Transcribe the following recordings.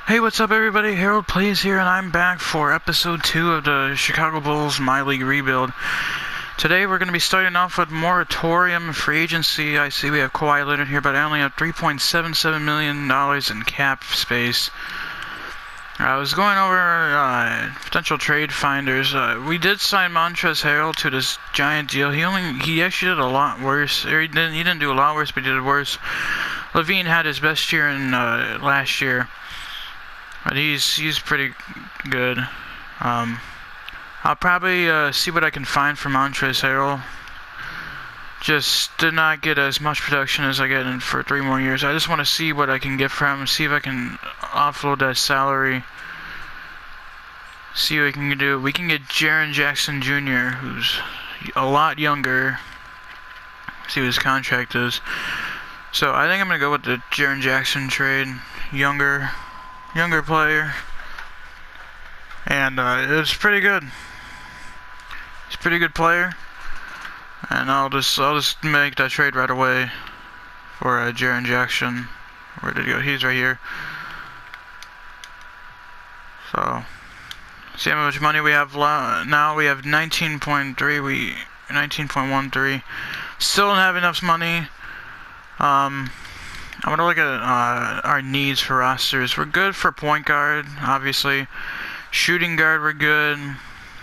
Hey, what's up everybody? Harold Plays here, and I'm back for episode 2 of the Chicago Bulls My League Rebuild. Today we're going to be starting off with moratorium free agency. I see we have Kawhi Leonard here, but I only have $3.77 million in cap space. I was going over potential trade finders. We did sign Montrezl Harrell to this giant deal. He actually did a lot worse. Or he didn't do a lot worse, but he did worse. Levine had his best year in last year. But he's pretty good. I'll probably see what I can find for Montrezl Harrell. Just did not get as much production as I get in for 3 more years. I just want to see what I can get for him, see if I can offload that salary. See what we can do. We can get Jaren Jackson Jr., who's a lot younger. See what his contract is. So I think I'm gonna go with the Jaren Jackson trade. Younger player, and it's pretty good. He's a pretty good player, and I'll just make that trade right away for Jaren Jackson. Where did he go? He's right here. So see how much money we have now. We have 19.13. Still don't have enough money. I'm going to look at our needs for rosters. We're good for point guard, obviously. Shooting guard, we're good.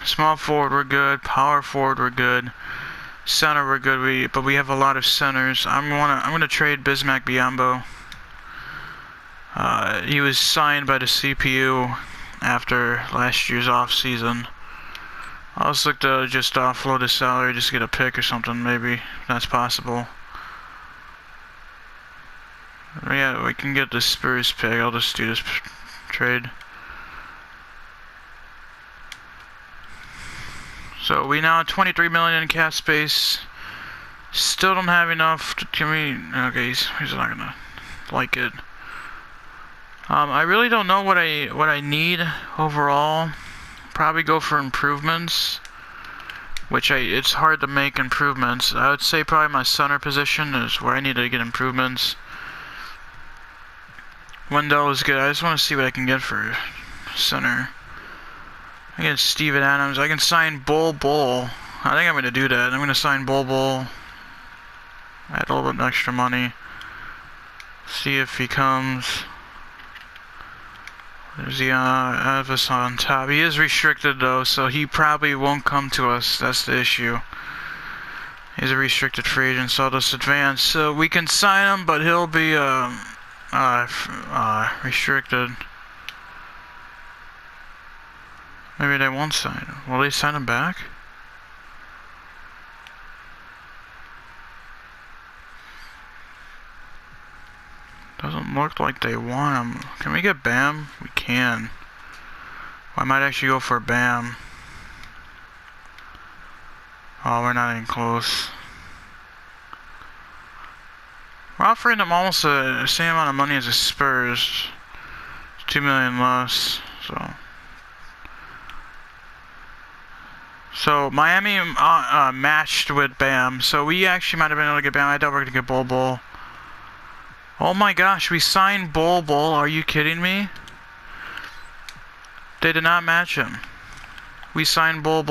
Small forward, we're good. Power forward, we're good. Center, we're good. But we have a lot of centers. I'm going to trade Bismack Biyombo. He was signed by the CPU after last year's off season. I'll just look to just offload his salary, just get a pick or something, maybe, if that's possible. Yeah, we can get the Spurs pick. I'll just do this trade. So we now have 23 million in cap space. Still don't have enough. Can we? Okay, he's not gonna like it. I really don't know what I need overall. Probably go for improvements. It's hard to make improvements. I would say probably my center position is where I need to get improvements. Wendell is good. I just want to see what I can get for center. I can get Steven Adams. I can sign Bull. I think I'm going to do that. I'm going to sign Bull. Add a little bit extra money. See if he comes. There's the Avis on top. He is restricted though, so he probably won't come to us. That's the issue. He's a restricted free agent, so I'll just advance. So we can sign him, but he'll be restricted. Maybe they won't sign him. Will they sign him back? Doesn't look like they want him. Can we get Bam? We can. Well, I might actually go for Bam. Oh, we're not even close. We're offering them almost the same amount of money as the Spurs. 2 million less, so Miami matched with Bam, so we actually might have been able to get Bam. I doubt we're gonna get Bull. Oh my gosh, we signed Bull. Are you kidding me? They did not match him. We signed Bull.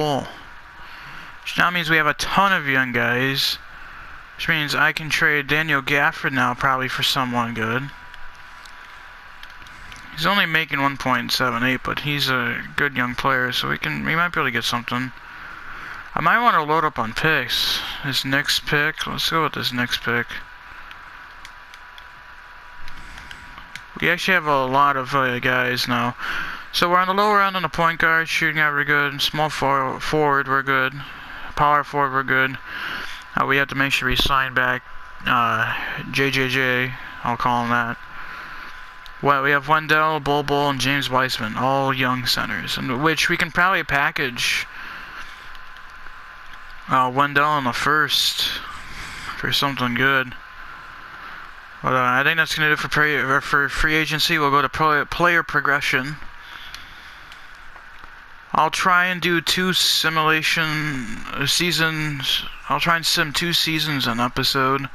Which now means we have a ton of young guys. Which means I can trade Daniel Gafford now probably for someone good. He's only making 1.78, but he's a good young player, so we might be able to get something. I might want to load up on picks. This next pick, let's go with this next pick. We actually have a lot of guys now. So we're on the lower end on the point guard, shooting guard we're good, small forward we're good, power forward we're good. We have to make sure we sign back JJJ, I'll call him that. Well, we have Wendell, Bull, and James Wiseman, all young centers, in which we can probably package Wendell in the first for something good. But I think that's going to do it for free agency. We'll go to player progression. I'll try and do 2 simulation seasons. I'll try and sim 2 seasons an episode.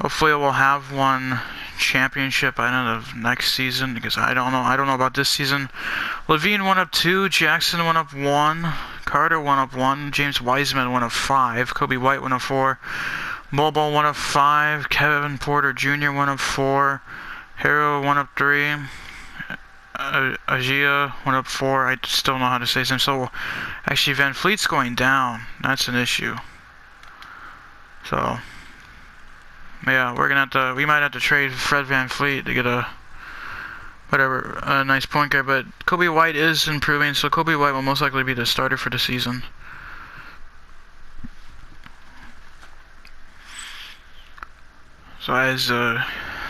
Hopefully we'll have one championship by the end of next season, because I don't know about this season. Levine went up 2, Jackson went up 1, Carter went up 1, James Wiseman went up 5, Kobe White went up 4, Bobo went up 5, Kevin Porter Jr. went up 4, Harrow went up 3, Agia went up 4. I still don't know how to say his name. So actually Van Fleet's going down. That's an issue. So yeah, we might have to trade Fred Van Fleet to get a nice point guard, but Kobe White is improving, so Kobe White will most likely be the starter for the season. So as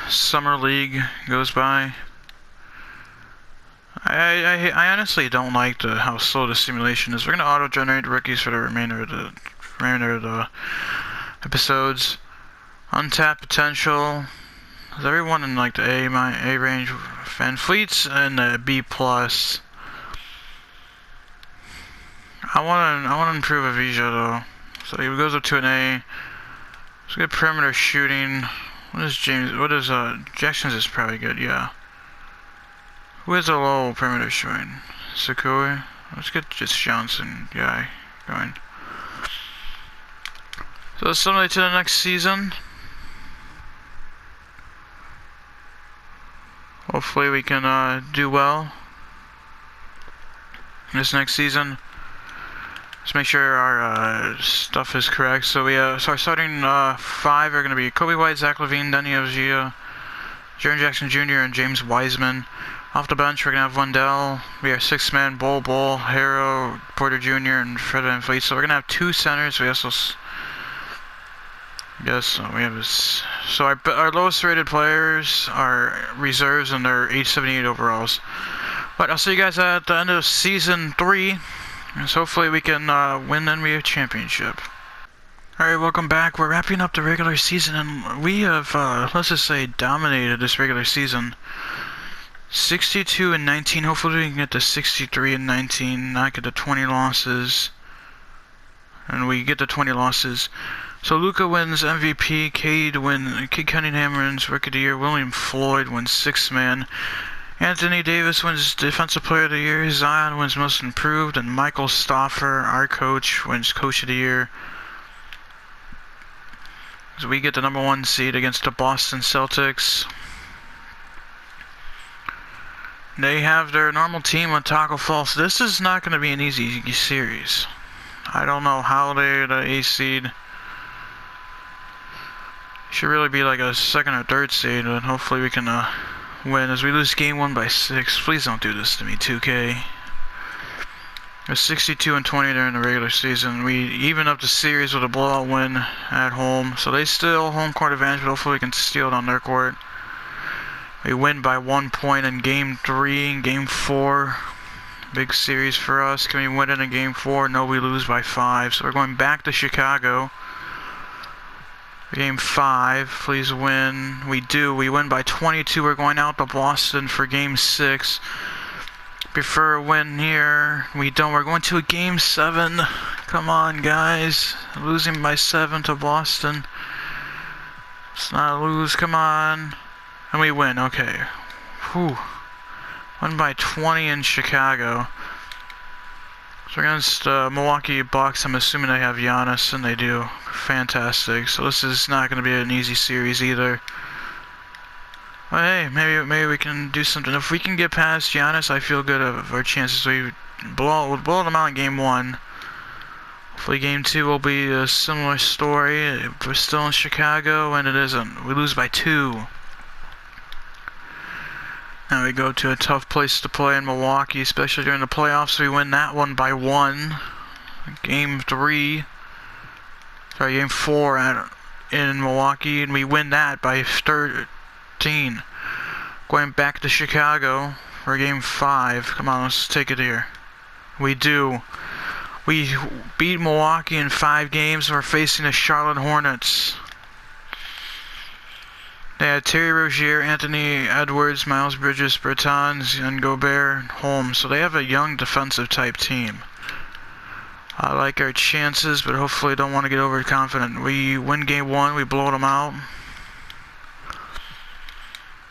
summer league goes by, I honestly don't like how slow the simulation is. We're gonna auto-generate rookies for the remainder of the episodes. Untapped potential. Is everyone in like the A range? Van Fleet's in the B plus. I wanna improve Avija though. So he goes up to an A. Let's get perimeter shooting. Jackson's is probably good, yeah. Who has a low perimeter shooting? Sakui? Let's get this Johnson guy going. So similar to the next season. Hopefully we can do well this next season. Let's make sure our stuff is correct. So our starting 5 are going to be Kobe White, Zach LaVine, Denny Avgia, Jaren Jackson Jr., and James Wiseman. Off the bench, we're going to have Wendell. We are 6-man, Bull, Harrow, Porter Jr., and Fred Van Fleet. So we're going to have 2 centers. We also, so our lowest rated players are reserves, and they're 878 overalls. But I'll see you guys at the end of season 3. So hopefully we can win the NBA championship. Alright, welcome back. We're wrapping up the regular season, and we have, let's just say, dominated this regular season. 62-19. Hopefully we can get to 63-19, not get to 20 losses. And we get to 20 losses. So Luka wins MVP, Cade Cunningham wins Rookie of the Year, William Floyd wins 6-man. Anthony Davis wins Defensive Player of the Year, Zion wins Most Improved, and Michael Stauffer, our coach, wins Coach of the Year. So we get the number 1 seed against the Boston Celtics. They have their normal team on Taco Falls. This is not going to be an easy series. I don't know how they're the A seed. Should really be like a 2nd or 3rd seed, but hopefully we can win as we lose game 1 by 6. Please don't do this to me, 2K. It was 62-20 during the regular season. We even up the series with a blowout win at home. So they still home court advantage, but hopefully we can steal it on their court. We win by 1 point in game 3, game 4. Big series for us. Can we win it in game 4? No, we lose by 5. So we're going back to Chicago. Game 5, please win. We do. We win by 22. We're going out to Boston for game 6. Prefer a win here. We don't. We're going to a game 7. Come on, guys. Losing by 7 to Boston. Let's not lose. Come on. And we win. Okay. Whew. Won by 20 in Chicago. So against Milwaukee Bucks, I'm assuming they have Giannis, and they do. Fantastic. So this is not going to be an easy series either. But hey, maybe we can do something. If we can get past Giannis, I feel good of our chances. We'll blow them out in game 1. Hopefully game 2 will be a similar story. We're still in Chicago, and it isn't. We lose by 2. Now we go to a tough place to play in Milwaukee, especially during the playoffs. We win that one by 1. Game 4 in Milwaukee, and we win that by 13. Going back to Chicago for game 5. Come on, let's take it here. We do. We beat Milwaukee in 5 games. We're facing the Charlotte Hornets. They had Terry Rozier, Anthony Edwards, Miles Bridges, Bertans, and Gobert, Holmes. So they have a young defensive type team. I like our chances, but hopefully don't want to get overconfident. We win game 1, we blow them out.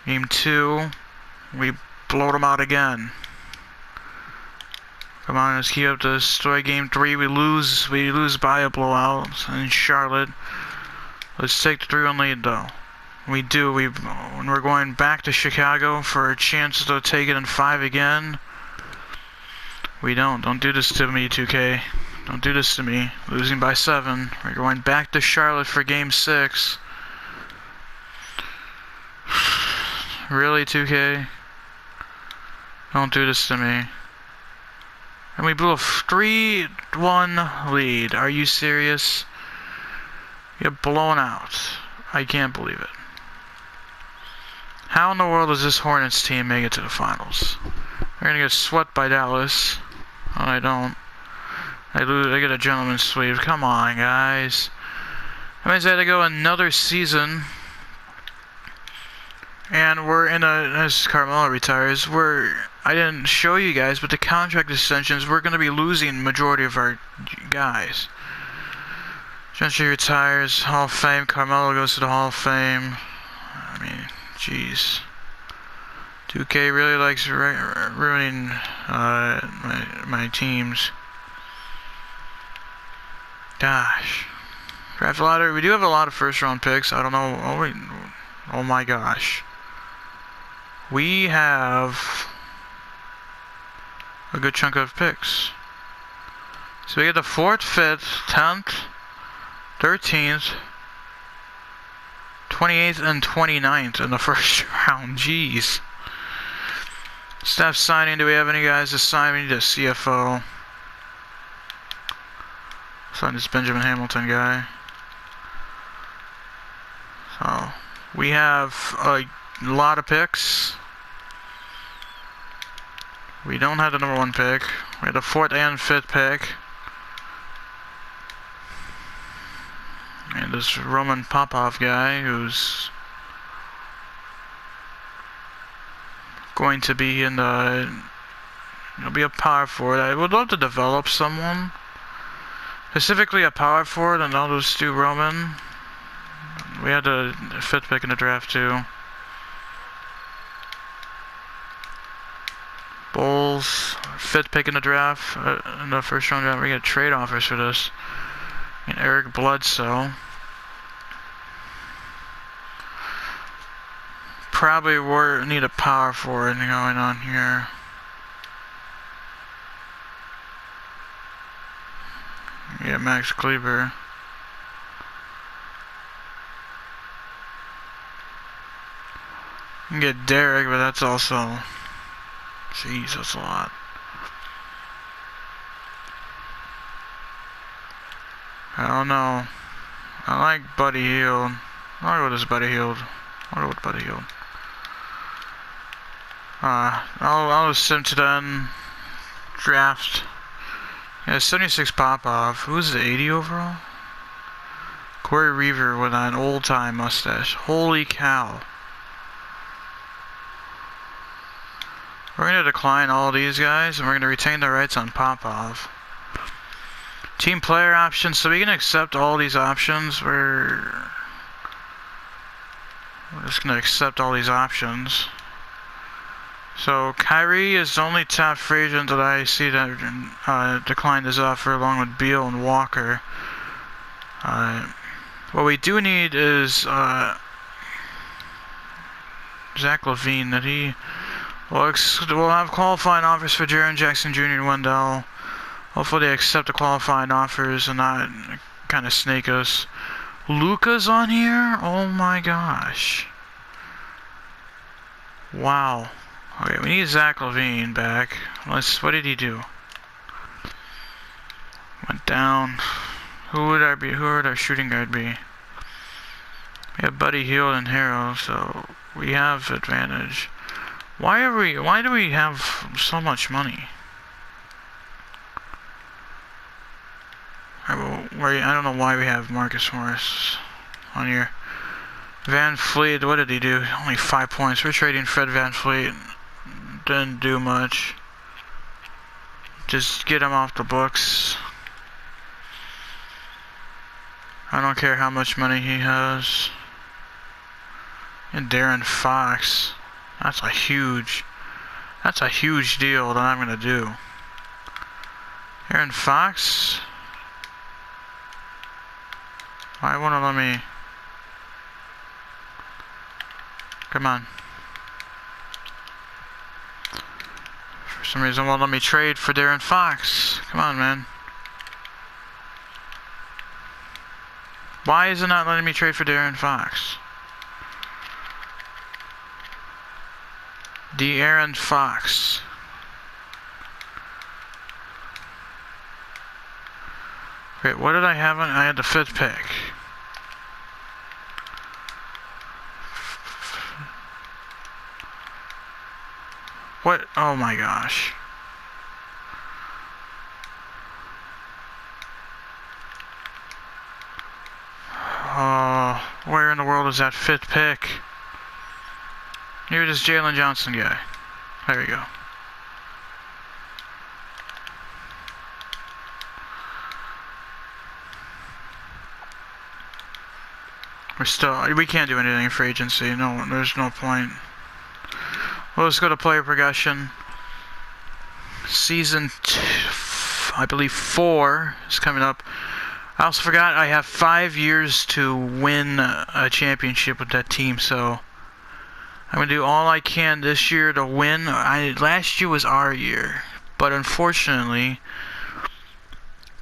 Game 2, we blowed them out again. Come on, let's keep up the story. Game 3, we lose by a blowout in Charlotte. Let's take the 3-1 lead though. We do. When we're going back to Chicago for a chance to take it in 5 again. We don't. Don't do this to me, 2K. Don't do this to me. Losing by 7. We're going back to Charlotte for Game 6. Really, 2K? Don't do this to me. And we blew a 3-1 lead. Are you serious? You get blown out. I can't believe it. How in the world does this Hornets team make it to the finals? They're gonna get swept by Dallas. Oh, I don't. I get a gentleman's sweep. Come on, guys. That means I had to go another season. And we're in as Carmelo retires, I didn't show you guys, but the contract extensions, we're going to be losing majority of our guys. Gentry retires, Hall of Fame, Carmelo goes to the Hall of Fame. I mean, jeez. 2K really likes ruining my teams. Gosh. Draft lottery, we do have a lot of first round picks. I don't know. Oh my gosh. We have a good chunk of picks. So we get the 4th, 5th, 10th, 13th, 28th, and 29th in the first round. Jeez. Staff signing. Do we have any guys to sign? We need a CFO. Sign this Benjamin Hamilton guy. So we have a lot of picks. We don't have the number 1 pick. We had the 4th and 5th pick. And this Roman Popov guy who's going to be in the... He'll be a power forward. I would love to develop someone. Specifically a power forward, and I'll just do Roman. We had the 5th pick in the draft too. Bulls, 5th pick in the draft, in the first round draft. We get trade offers for this. And Eric Bledsoe. Probably need a power forward going on here. Yeah, Max Kleber. You can get Derek, but that's also... Jeez, that's a lot. I don't know. I like Buddy Hield. I'll go with this Buddy Hield. I'll go with Buddy Hield. I'll just send to then draft. Yeah, 76 Popov. Who's the 80 overall? Corey Reaver with an old time mustache. Holy cow. We're going to decline all these guys, and we're going to retain the rights on Popov. Team player options, so we can accept all these options. We're just going to accept all these options. So Kyrie is the only top free agent that I see that declined his offer, along with Beal and Walker. What we do need is Zach LaVine, that he... We'll have qualifying offers for Jaren Jackson Jr. and Wendell. Hopefully they accept the qualifying offers and not kind of snake us. Luka's on here? Oh my gosh. Wow. Okay, we need Zach LaVine back. What did he do? Went down. Who would our shooting guard be? We have Buddy Hield and Harrell, so we have advantage. Why do we have so much money? I don't know why we have Marcus Morris on here. Van Fleet, what did he do? Only 5 points. We're trading Fred Van Fleet. Didn't do much. Just get him off the books. I don't care how much money he has. And Darren Fox. That's a huge deal that I'm gonna do. Aaron Fox. Why won't it let me? Come on. For some reason, it won't let me trade for Darren Fox. Come on, man. Why is it not letting me trade for Darren Fox? De'Aaron Fox. Wait, what did I have? I had the 5th pick. What? Oh my gosh. Oh, where in the world is that 5th pick? Here it is, Jalen Johnson guy. There we go. We can't do anything for agency. No, there's no point. Well, let's go to player progression. Season 2, I believe 4 is coming up. I also forgot I have 5 years to win a championship with that team, so I'm going to do all I can this year to win. Last year was our year, but unfortunately,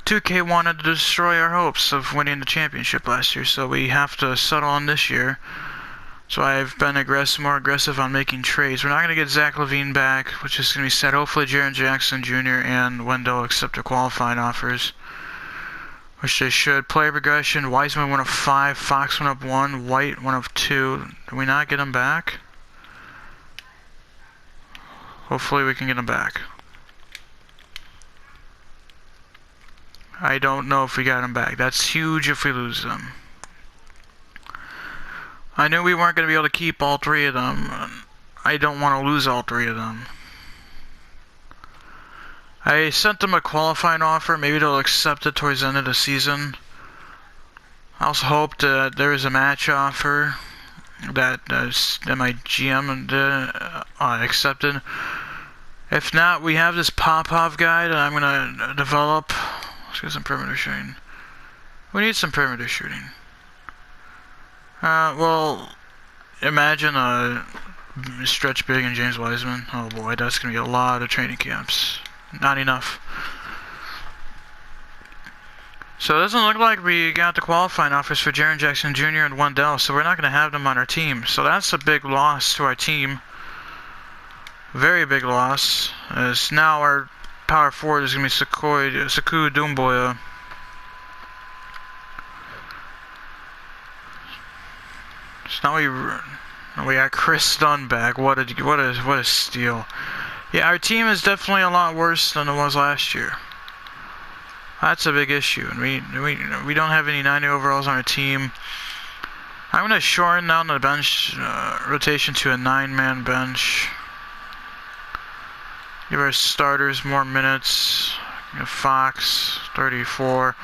2K wanted to destroy our hopes of winning the championship last year, so we have to settle on this year. So I've been more aggressive on making trades. We're not going to get Zach LaVine back, which is going to be sad. Hopefully Jaren Jackson Jr. and Wendell accept their qualifying offers, which they should. Player progression, Wiseman went up 5, Fox went up 1, White went up 2. Did we not get him back? Hopefully we can get him back. I don't know if we got him back. That's huge if we lose them. I knew we weren't going to be able to keep all 3 of them. I don't want to lose all 3 of them. I sent them a qualifying offer. Maybe they'll accept it towards the end of the season. I also hope that there is a match offer that my GM accepted. If not, we have this Popov guy that I'm going to develop. Let's get some perimeter shooting. We need some perimeter shooting. Well, imagine a stretch big and James Wiseman. Oh boy, that's going to be a lot of training camps. Not enough. So it doesn't look like we got the qualifying offers for Jaren Jackson Jr. and Wendell, so we're not going to have them on our team. So that's a big loss to our team. Very big loss, as now our power forward is going to be Sekou Doumbouya. So now we got Chris Dunn back. What a steal. Yeah, our team is definitely a lot worse than it was last year. That's a big issue, and we don't have any 90 overalls on our team. I'm gonna shorten down the bench rotation to a 9-man bench. Give our starters more minutes. Give Fox 34.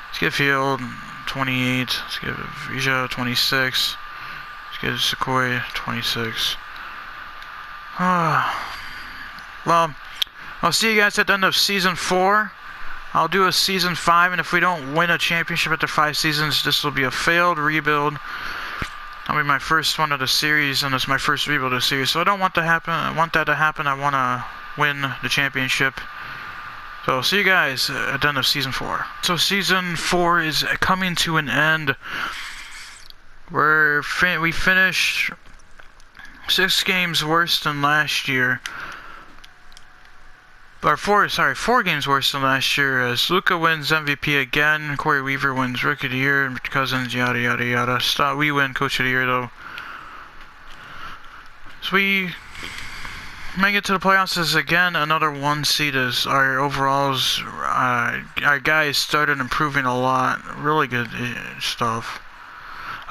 Let's give Field 28. Let's give Vija 26. Let's give Sequoia 26. Well, I'll see you guys at the end of Season 4. I'll do a Season 5, and if we don't win a championship after 5 seasons, this will be a failed rebuild. That'll be my first one of the series, and it's my first rebuild of the series. So I don't want that to happen. I want to win the championship. So see you guys at the end of Season 4. So Season 4 is coming to an end. We finished 6 games worse than last year. Or 4 games worse than last year, as Luka wins MVP again, Corey Weaver wins Rookie of the Year, and Cousins, yada yada yada. We win Coach of the Year though. So we make it to the playoffs as again another 1 seed, as our overalls, our guys started improving a lot. Really good stuff.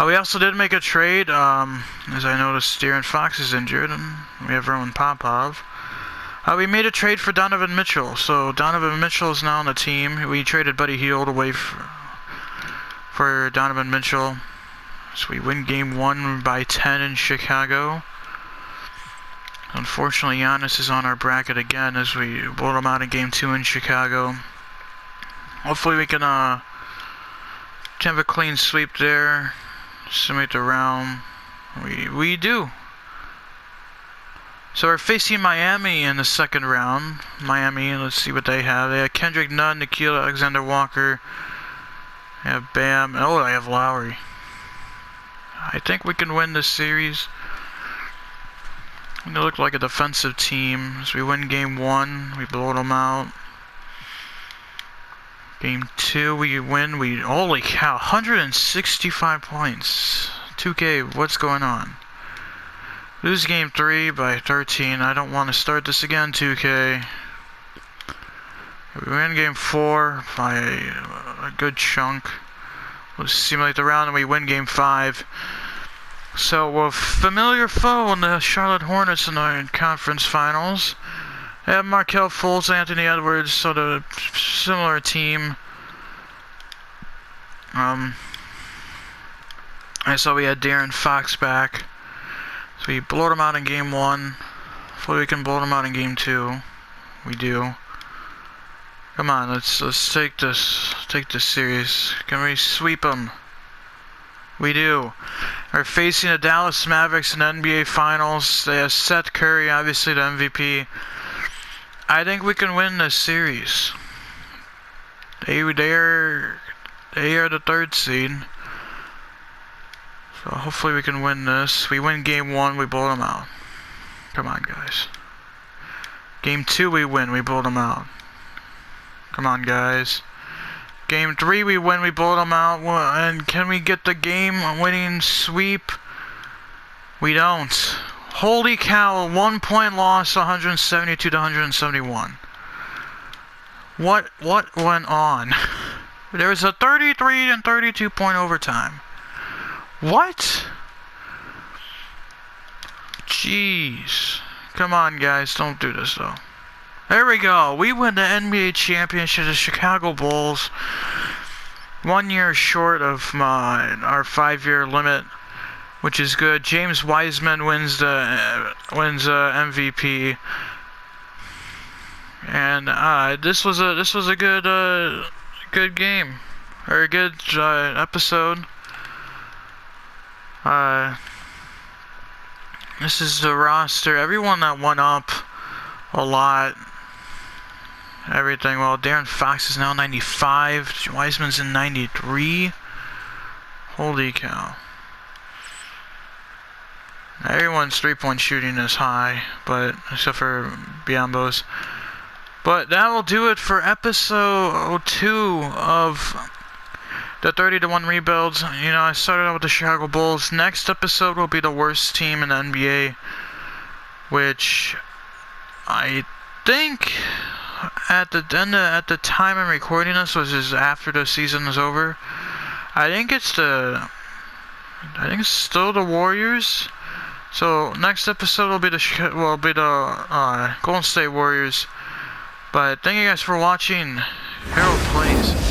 We also did make a trade, as I noticed De'Aaron Fox is injured, and we have Roman Popov. We made a trade for Donovan Mitchell, so Donovan Mitchell is now on the team. We traded Buddy Hield away for Donovan Mitchell. So we win Game 1 by 10 in Chicago. Unfortunately, Giannis is on our bracket again as we blow him out in Game 2 in Chicago. Hopefully we can have a clean sweep there. Simulate the round. We do. So we're facing Miami in the second round. Miami, let's see what they have. They have Kendrick Nunn, Nikhil Alexander-Walker. They have Bam. Oh, they have Lowry. I think we can win this series. They look like a defensive team. As we win Game 1, we blow them out. Game 2, we win. Holy cow, 165 points. 2K, what's going on? Lose Game 3 by 13. I don't want to start this again, 2K. We win Game 4 by a good chunk. We'll simulate the round and we win Game 5. So we're a familiar foe in the Charlotte Hornets in the conference finals. They have Markelle Fultz, Anthony Edwards, sort of similar team. I saw we had Darren Fox back. So we blowed him out in Game 1. Hopefully we can blow him out in Game 2. We do. Come on, let's take this serious. Can we sweep them? We do. We're facing the Dallas Mavericks in the NBA Finals. They have Seth Curry, obviously the MVP. I think we can win this series. They are the 3rd seed. So hopefully we can win this. We win Game 1, we blow them out. Come on, guys. Game 2 we win, we blow them out. Come on, guys. Game 3 we win, we blow them out. And can we get the game-winning sweep? We don't. Holy cow, a 1-point loss, 172 to 171. What went on? There was a 33 and 32 point overtime. What? Jeez. Come on, guys, don't do this though. There we go. We win the NBA championship, the Chicago Bulls. 1 year short of our 5-year limit, which is good. James Wiseman wins MVP, and this was a good game, or a good episode. This is the roster. Everyone that went up a lot. Everything. Well, Darren Fox is now 95. Wiseman's in 93. Holy cow. Everyone's three-point shooting is high, but except for Biombo's. But that will do it for episode 2 of the 30-1 rebuilds. You know, I started out with the Chicago Bulls. Next episode will be the worst team in the NBA, which I think at the time I'm recording this, which is after the season is over, I think it's still the Warriors. So next episode will be the Golden State Warriors. But thank you guys for watching. Harold Plays.